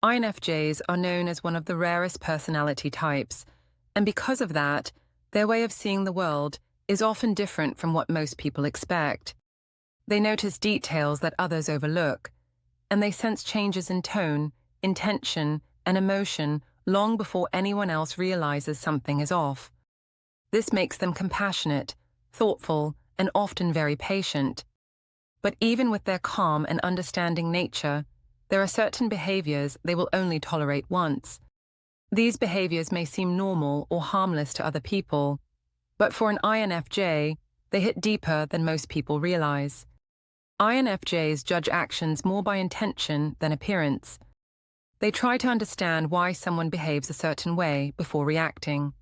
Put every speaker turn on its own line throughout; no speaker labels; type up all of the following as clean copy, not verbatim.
INFJs are known as one of the rarest personality types, and because of that, their way of seeing the world is often different from what most people expect. They notice details that others overlook, and they sense changes in tone, intention, and emotion long before anyone else realizes something is off. This makes them compassionate, thoughtful, and often very patient. But even with their calm and understanding nature, there are certain behaviors they will only tolerate once. These behaviors may seem normal or harmless to other people, but for an INFJ, they hit deeper than most people realize. INFJs judge actions more by intention than appearance. They try to understand why someone behaves a certain way before reacting.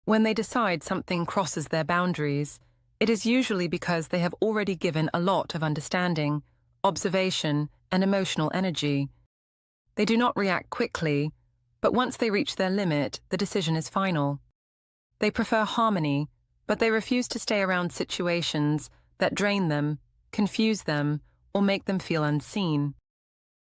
When they decide something crosses their boundaries, it is usually because they have already given a lot of understanding, observation, and emotional energy. They do not react quickly, but once they reach their limit, the decision is final. They prefer harmony, but they refuse to stay around situations that drain them, confuse them, or make them feel unseen.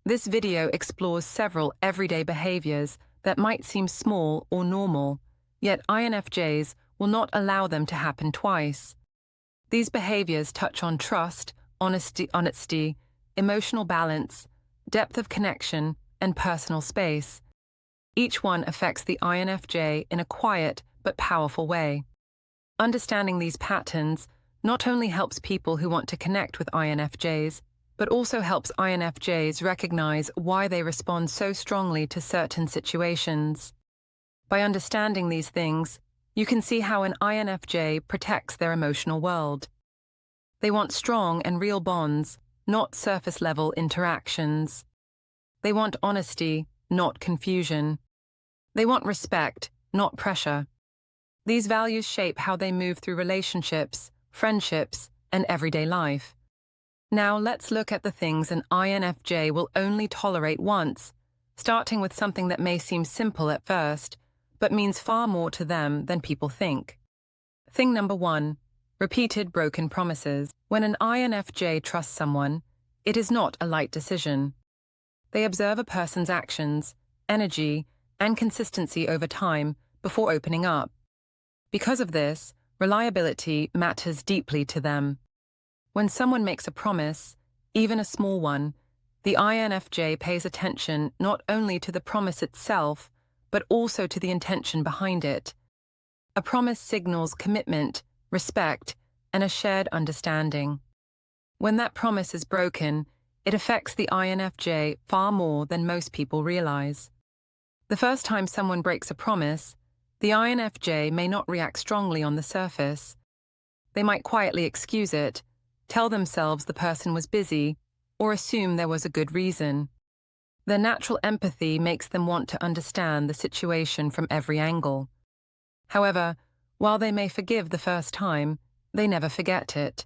This video explores several everyday behaviors that might seem small or normal, yet INFJs will not allow them to happen twice. These behaviors touch on trust, honesty, emotional balance, depth of connection, and personal space. Each one affects the INFJ in a quiet but powerful way. Understanding these patterns not only helps people who want to connect with INFJs, but also helps INFJs recognize why they respond so strongly to certain situations. By understanding these things, you can see how an INFJ protects their emotional world. They want strong and real bonds, not surface-level interactions. They want honesty, not confusion. They want respect, not pressure. These values shape how they move through relationships, friendships, and everyday life. Now let's look at the things an INFJ will only tolerate once, starting with something that may seem simple at first, but means far more to them than people think. Thing number 1, repeated broken promises. When an INFJ trusts someone, it is not a light decision. They observe a person's actions, energy, and consistency over time before opening up. Because of this, reliability matters deeply to them. When someone makes a promise, even a small one, the INFJ pays attention not only to the promise itself, but also to the intention behind it. A promise signals commitment, respect, and a shared understanding. When that promise is broken, it affects the INFJ far more than most people realize. The first time someone breaks a promise, the INFJ may not react strongly on the surface. They might quietly excuse it, tell themselves the person was busy, or assume there was a good reason. Their natural empathy makes them want to understand the situation from every angle. However, while they may forgive the first time, they never forget it.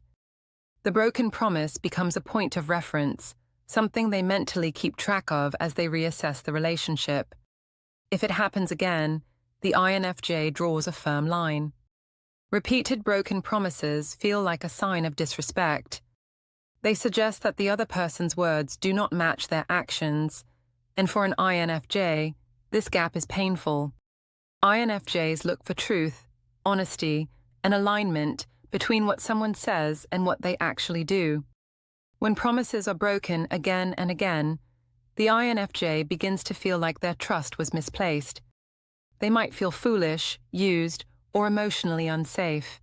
The broken promise becomes a point of reference, something they mentally keep track of as they reassess the relationship. If it happens again, the INFJ draws a firm line. Repeated broken promises feel like a sign of disrespect. They suggest that the other person's words do not match their actions, and for an INFJ, this gap is painful. INFJs look for truth, honesty, and alignment between what someone says and what they actually do. When promises are broken again and again, the INFJ begins to feel like their trust was misplaced. They might feel foolish, used, or emotionally unsafe.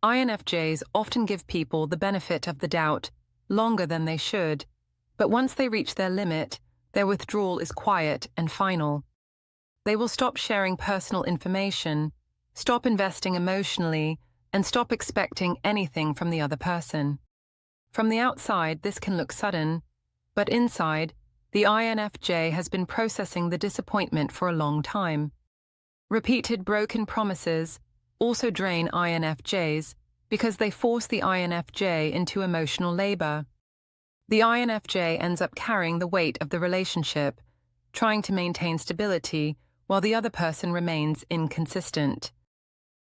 INFJs often give people the benefit of the doubt longer than they should, but once they reach their limit, their withdrawal is quiet and final. They will stop sharing personal information, stop investing emotionally, and stop expecting anything from the other person. From the outside, this can look sudden, but inside, the INFJ has been processing the disappointment for a long time. Repeated broken promises also drain INFJs because they force the INFJ into emotional labor. The INFJ ends up carrying the weight of the relationship, trying to maintain stability while the other person remains inconsistent.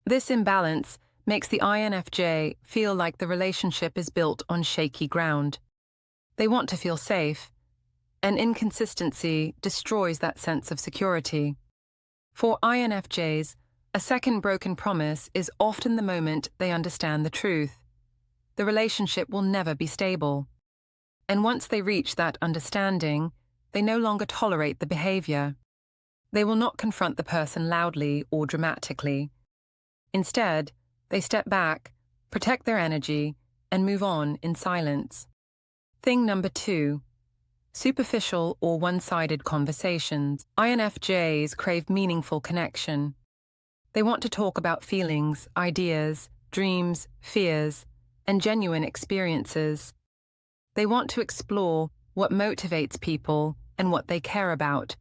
This imbalance makes the INFJ feel like the relationship is built on shaky ground. They want to feel safe. and inconsistency destroys that sense of security. For INFJs, a second broken promise is often the moment they understand the truth. The relationship will never be stable. And once they reach that understanding, they no longer tolerate the behavior. They will not confront the person loudly or dramatically. Instead, they step back, protect their energy, and move on in silence. Thing number 2. Superficial or one-sided conversations. INFJs crave meaningful connection. They want to talk about feelings, ideas, dreams, fears, and genuine experiences. They want to explore what motivates people and what they care about.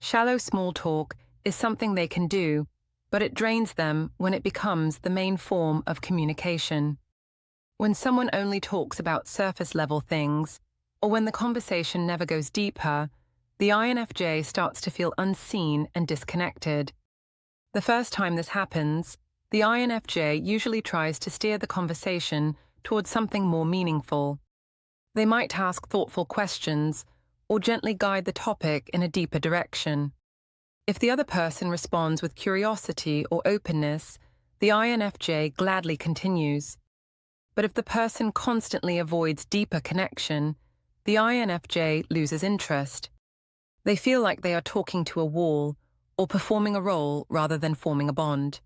Shallow small talk is something they can do, but it drains them when it becomes the main form of communication. When someone only talks about surface-level things, or when the conversation never goes deeper, the INFJ starts to feel unseen and disconnected. The first time this happens, the INFJ usually tries to steer the conversation towards something more meaningful. They might ask thoughtful questions or gently guide the topic in a deeper direction. If the other person responds with curiosity or openness, the INFJ gladly continues. But if the person constantly avoids deeper connection, the INFJ loses interest. They feel like they are talking to a wall or performing a role rather than forming a bond.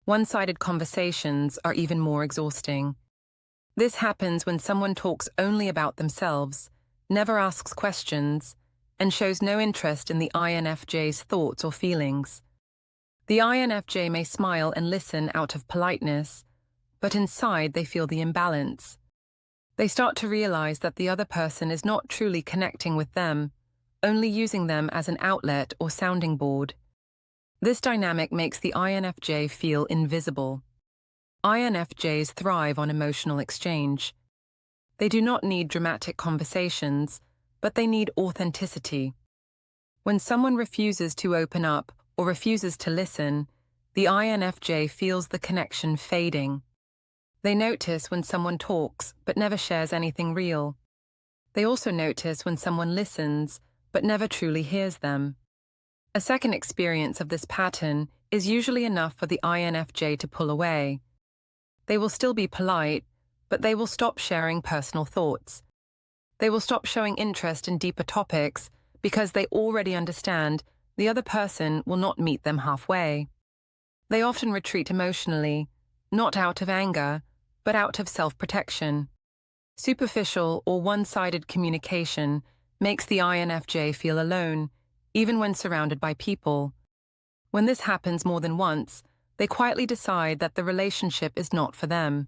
One-sided conversations are even more exhausting. This happens when someone talks only about themselves, never asks questions, and shows no interest in the INFJ's thoughts or feelings. The INFJ may smile and listen out of politeness, but inside they feel the imbalance. They start to realize that the other person is not truly connecting with them, only using them as an outlet or sounding board. This dynamic makes the INFJ feel invisible. INFJs thrive on emotional exchange. They do not need dramatic conversations, but they need authenticity. When someone refuses to open up or refuses to listen, the INFJ feels the connection fading. They notice when someone talks but never shares anything real. They also notice when someone listens but never truly hears them. A second experience of this pattern is usually enough for the INFJ to pull away. They will still be polite, but they will stop sharing personal thoughts. They will stop showing interest in deeper topics because they already understand the other person will not meet them halfway. They often retreat emotionally, not out of anger, but out of self-protection. Superficial or one-sided communication makes the INFJ feel alone, even when surrounded by people. When this happens more than once, they quietly decide that the relationship is not for them.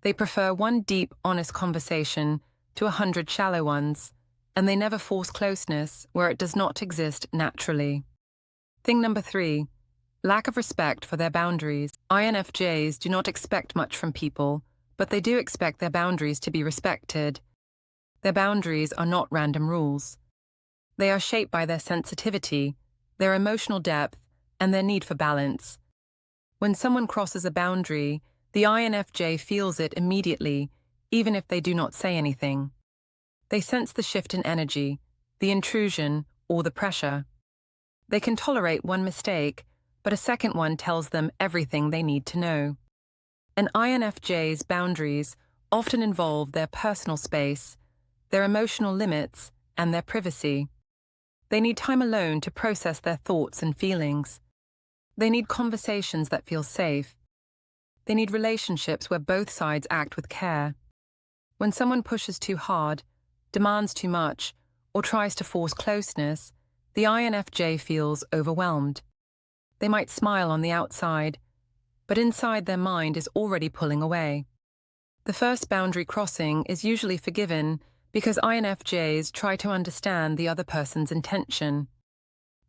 They prefer one deep, honest conversation to 100 shallow ones, and they never force closeness where it does not exist naturally. Thing number 3. Lack of respect for their boundaries. INFJs do not expect much from people, but they do expect their boundaries to be respected. Their boundaries are not random rules. They are shaped by their sensitivity, their emotional depth, and their need for balance. When someone crosses a boundary, the INFJ feels it immediately, even if they do not say anything. They sense the shift in energy, the intrusion, or the pressure. They can tolerate one mistake, but a second one tells them everything they need to know. An INFJ's boundaries often involve their personal space, their emotional limits, and their privacy. They need time alone to process their thoughts and feelings. They need conversations that feel safe. They need relationships where both sides act with care. When someone pushes too hard, demands too much, or tries to force closeness, the INFJ feels overwhelmed. They might smile on the outside, but inside their mind is already pulling away. The first boundary crossing is usually forgiven because INFJs try to understand the other person's intention.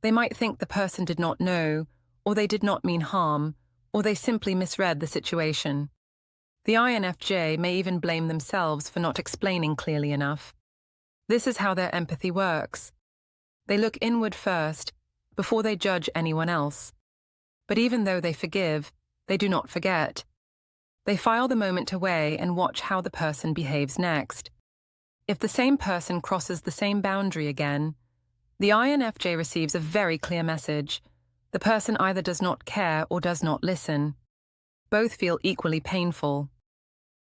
They might think the person did not know, or they did not mean harm, or they simply misread the situation. The INFJ may even blame themselves for not explaining clearly enough. This is how their empathy works. They look inward first, before they judge anyone else. But even though they forgive, they do not forget. They file the moment away and watch how the person behaves next. If the same person crosses the same boundary again, the INFJ receives a very clear message. The person either does not care or does not listen. Both feel equally painful.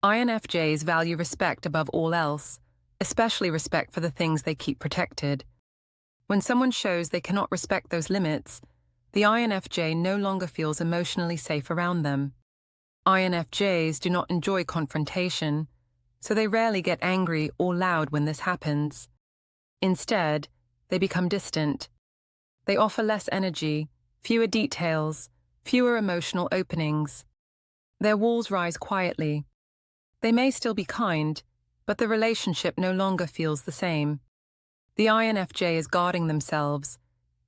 INFJs value respect above all else, especially respect for the things they keep protected. When someone shows they cannot respect those limits, the INFJ no longer feels emotionally safe around them. INFJs do not enjoy confrontation, so they rarely get angry or loud when this happens. Instead, they become distant. They offer less energy, fewer details, fewer emotional openings. Their walls rise quietly. They may still be kind, but the relationship no longer feels the same. The INFJ is guarding themselves,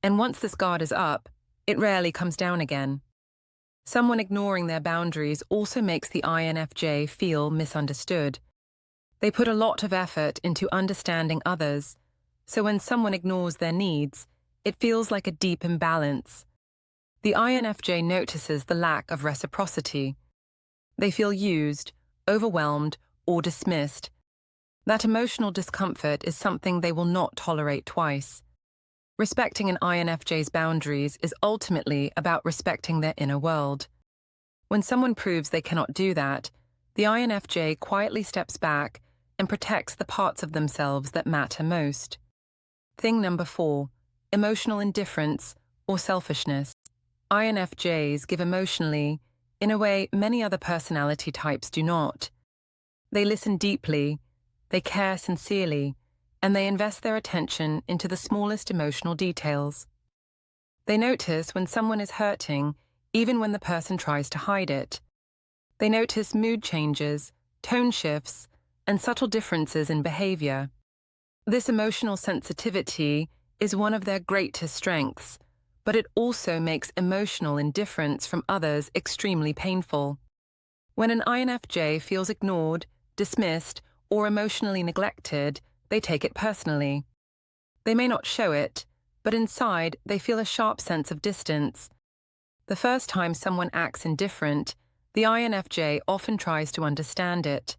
and once this guard is up, it rarely comes down again. Someone ignoring their boundaries also makes the INFJ feel misunderstood. They put a lot of effort into understanding others, so when someone ignores their needs, it feels like a deep imbalance. The INFJ notices the lack of reciprocity. They feel used, overwhelmed, or dismissed. That emotional discomfort is something they will not tolerate twice. Respecting an INFJ's boundaries is ultimately about respecting their inner world. When someone proves they cannot do that, the INFJ quietly steps back and protects the parts of themselves that matter most. Thing number 4, emotional indifference or selfishness. INFJs give emotionally in a way many other personality types do not. They listen deeply, they care sincerely, and they invest their attention into the smallest emotional details. They notice when someone is hurting, even when the person tries to hide it. They notice mood changes, tone shifts, and subtle differences in behavior. This emotional sensitivity is one of their greatest strengths, but it also makes emotional indifference from others extremely painful. When an INFJ feels ignored, dismissed, or emotionally neglected, they take it personally. They may not show it, but inside they feel a sharp sense of distance. The first time someone acts indifferent, the INFJ often tries to understand it.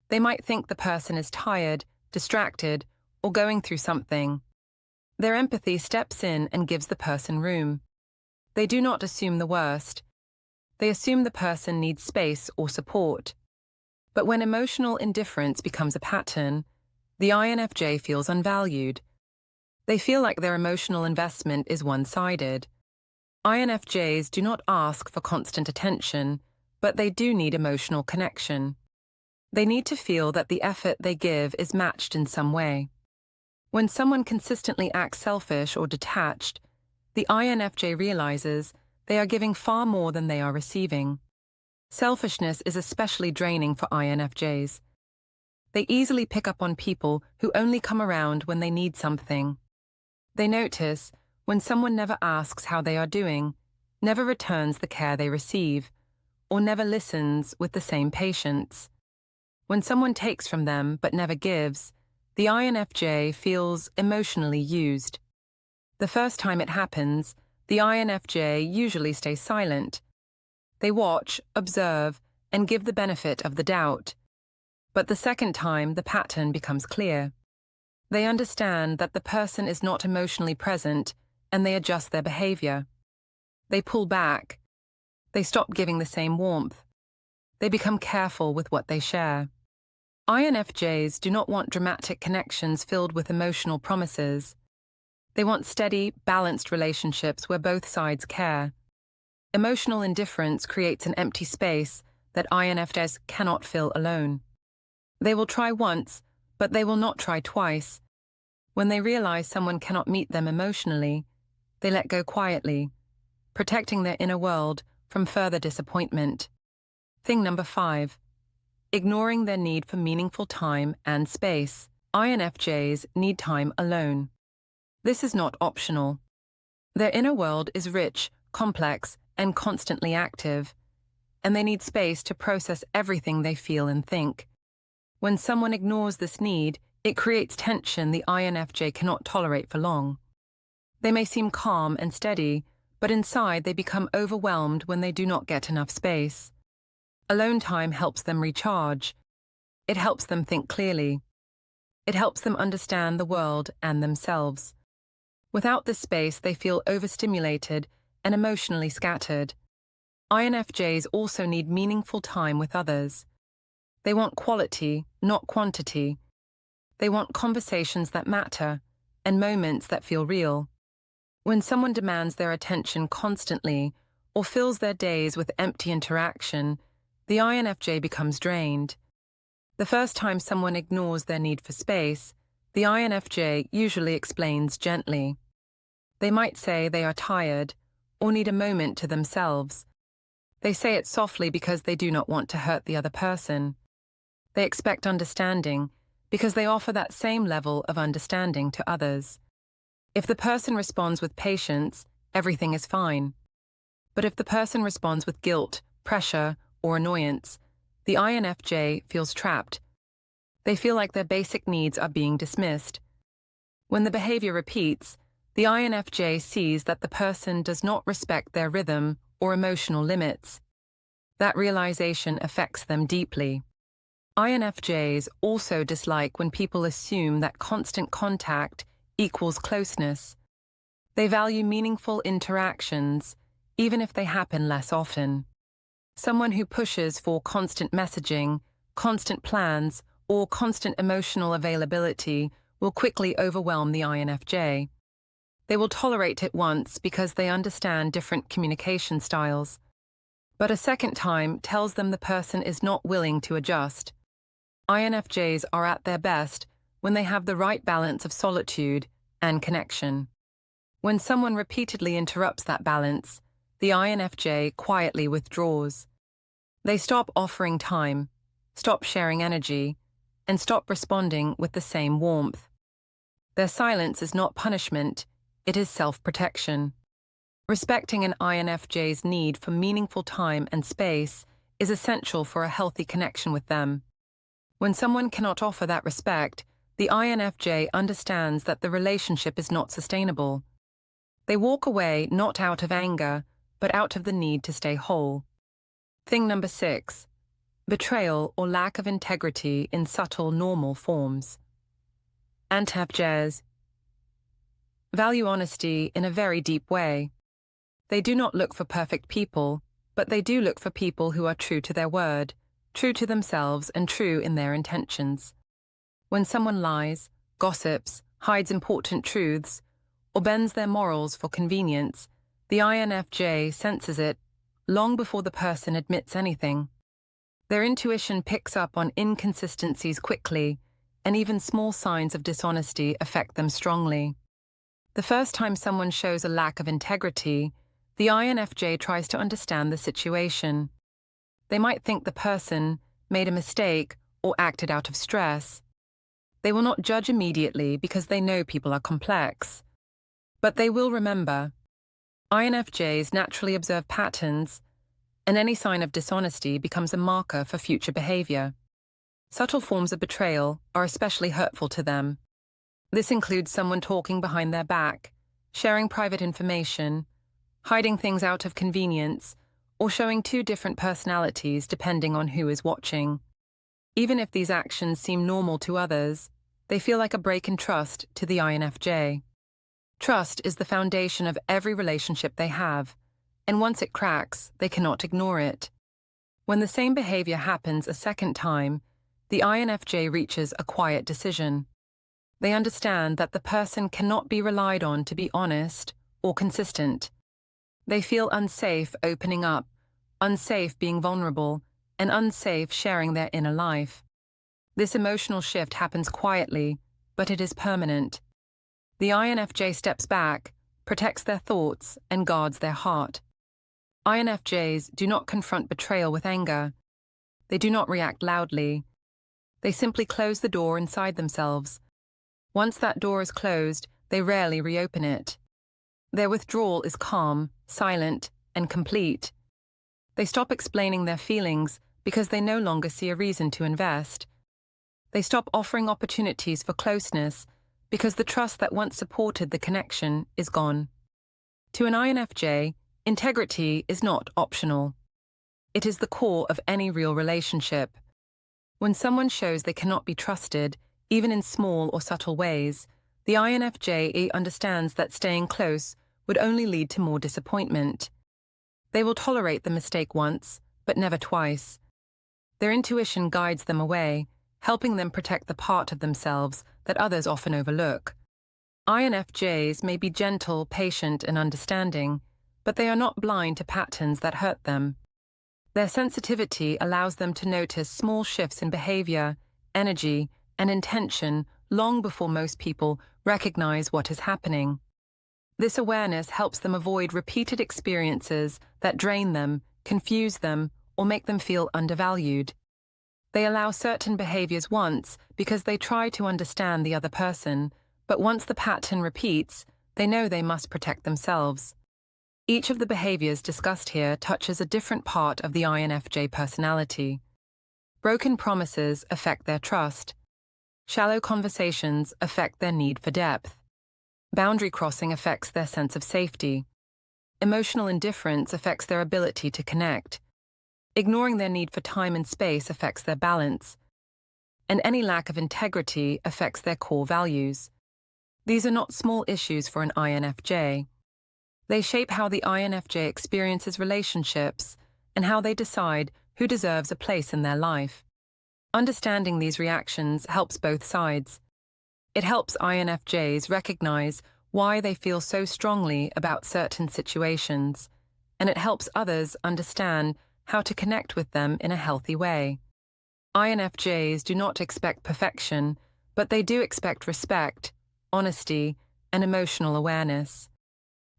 They might think the person is tired, distracted, or going through something. Their empathy steps in and gives the person room. They do not assume the worst. They assume the person needs space or support. But when emotional indifference becomes a pattern, the INFJ feels unvalued. They feel like their emotional investment is one-sided. INFJs do not ask for constant attention, but they do need emotional connection. They need to feel that the effort they give is matched in some way. When someone consistently acts selfish or detached, the INFJ realizes they are giving far more than they are receiving. Selfishness is especially draining for INFJs. They easily pick up on people who only come around when they need something. They notice when someone never asks how they are doing, never returns the care they receive, or never listens with the same patience. When someone takes from them but never gives, the INFJ feels emotionally used. The first time it happens, the INFJ usually stays silent. They watch, observe, and give the benefit of the doubt. But the second time, the pattern becomes clear. They understand that the person is not emotionally present, and they adjust their behavior. They pull back. They stop giving the same warmth. They become careful with what they share. INFJs do not want dramatic connections filled with emotional promises. They want steady, balanced relationships where both sides care. Emotional indifference creates an empty space that INFJs cannot fill alone. They will try once, but they will not try twice. When they realize someone cannot meet them emotionally, they let go quietly, protecting their inner world from further disappointment. Thing number 5. Ignoring their need for meaningful time and space. INFJs need time alone. This is not optional. Their inner world is rich, complex, and constantly active, and they need space to process everything they feel and think. When someone ignores this need, it creates tension the INFJ cannot tolerate for long. They may seem calm and steady, but inside they become overwhelmed when they do not get enough space. Alone time helps them recharge. It helps them think clearly. It helps them understand the world and themselves. Without this space, they feel overstimulated and emotionally scattered. INFJs also need meaningful time with others. They want quality, not quantity. They want conversations that matter and moments that feel real. When someone demands their attention constantly or fills their days with empty interaction, the INFJ becomes drained. The first time someone ignores their need for space, the INFJ usually explains gently. They might say they are tired or need a moment to themselves. They say it softly because they do not want to hurt the other person. They expect understanding because they offer that same level of understanding to others. If the person responds with patience, everything is fine. But if the person responds with guilt, pressure, or annoyance, the INFJ feels trapped. They feel like their basic needs are being dismissed. When the behavior repeats, the INFJ sees that the person does not respect their rhythm or emotional limits. That realization affects them deeply. INFJs also dislike when people assume that constant contact equals closeness. They value meaningful interactions, even if they happen less often. Someone who pushes for constant messaging, constant plans, or constant emotional availability will quickly overwhelm the INFJ. They will tolerate it once because they understand different communication styles. But a second time tells them the person is not willing to adjust. INFJs are at their best when they have the right balance of solitude and connection. When someone repeatedly interrupts that balance, the INFJ quietly withdraws. They stop offering time, stop sharing energy, and stop responding with the same warmth. Their silence is not punishment, it is self-protection. Respecting an INFJ's need for meaningful time and space is essential for a healthy connection with them. When someone cannot offer that respect, the INFJ understands that the relationship is not sustainable. They walk away not out of anger, but out of the need to stay whole. Thing number 6. Betrayal or lack of integrity in subtle, normal forms. INTPs value honesty in a very deep way. They do not look for perfect people, but they do look for people who are true to their word, true to themselves and true in their intentions. When someone lies, gossips, hides important truths, or bends their morals for convenience, the INFJ senses it long before the person admits anything. Their intuition picks up on inconsistencies quickly, and even small signs of dishonesty affect them strongly. The first time someone shows a lack of integrity, the INFJ tries to understand the situation. They might think the person made a mistake or acted out of stress. They will not judge immediately because they know people are complex. But they will remember. INFJs naturally observe patterns, and any sign of dishonesty becomes a marker for future behavior. Subtle forms of betrayal are especially hurtful to them. This includes someone talking behind their back, sharing private information, hiding things out of convenience, or showing two different personalities depending on who is watching. Even if these actions seem normal to others, they feel like a break in trust to the INFJ. Trust is the foundation of every relationship they have, and once it cracks, they cannot ignore it. When the same behavior happens a second time, the INFJ reaches a quiet decision. They understand that the person cannot be relied on to be honest or consistent. They feel unsafe opening up, unsafe being vulnerable, and unsafe sharing their inner life. This emotional shift happens quietly, but it is permanent. The INFJ steps back, protects their thoughts, and guards their heart. INFJs do not confront betrayal with anger. They do not react loudly. They simply close the door inside themselves. Once that door is closed, they rarely reopen it. Their withdrawal is calm, silent, and complete. They stop explaining their feelings because they no longer see a reason to invest. They stop offering opportunities for closeness because the trust that once supported the connection is gone. To an INFJ, integrity is not optional. It is the core of any real relationship. When someone shows they cannot be trusted, even in small or subtle ways, the INFJ understands that staying close would only lead to more disappointment. They will tolerate the mistake once, but never twice. Their intuition guides them away, helping them protect the part of themselves that others often overlook. INFJs may be gentle, patient, and understanding, but they are not blind to patterns that hurt them. Their sensitivity allows them to notice small shifts in behavior, energy, and intention long before most people recognize what is happening. This awareness helps them avoid repeated experiences that drain them, confuse them, or make them feel undervalued. They allow certain behaviors once because they try to understand the other person, but once the pattern repeats, they know they must protect themselves. Each of the behaviors discussed here touches a different part of the INFJ personality. Broken promises affect their trust. Shallow conversations affect their need for depth. Boundary crossing affects their sense of safety. Emotional indifference affects their ability to connect. Ignoring their need for time and space affects their balance. And any lack of integrity affects their core values. These are not small issues for an INFJ. They shape how the INFJ experiences relationships and how they decide who deserves a place in their life. Understanding these reactions helps both sides. It helps INFJs recognize why they feel so strongly about certain situations, and it helps others understand how to connect with them in a healthy way. INFJs do not expect perfection, but they do expect respect, honesty, and emotional awareness.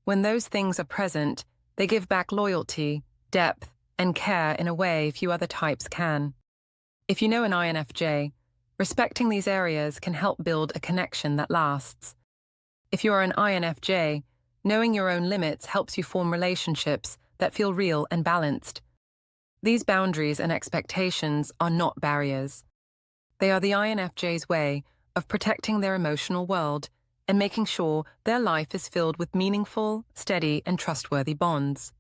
When those things are present, they give back loyalty, depth, and care in a way few other types can. If you know an INFJ, respecting these areas can help build a connection that lasts. If you are an INFJ, knowing your own limits helps you form relationships that feel real and balanced. These boundaries and expectations are not barriers. They are the INFJ's way of protecting their emotional world and making sure their life is filled with meaningful, steady, and trustworthy bonds.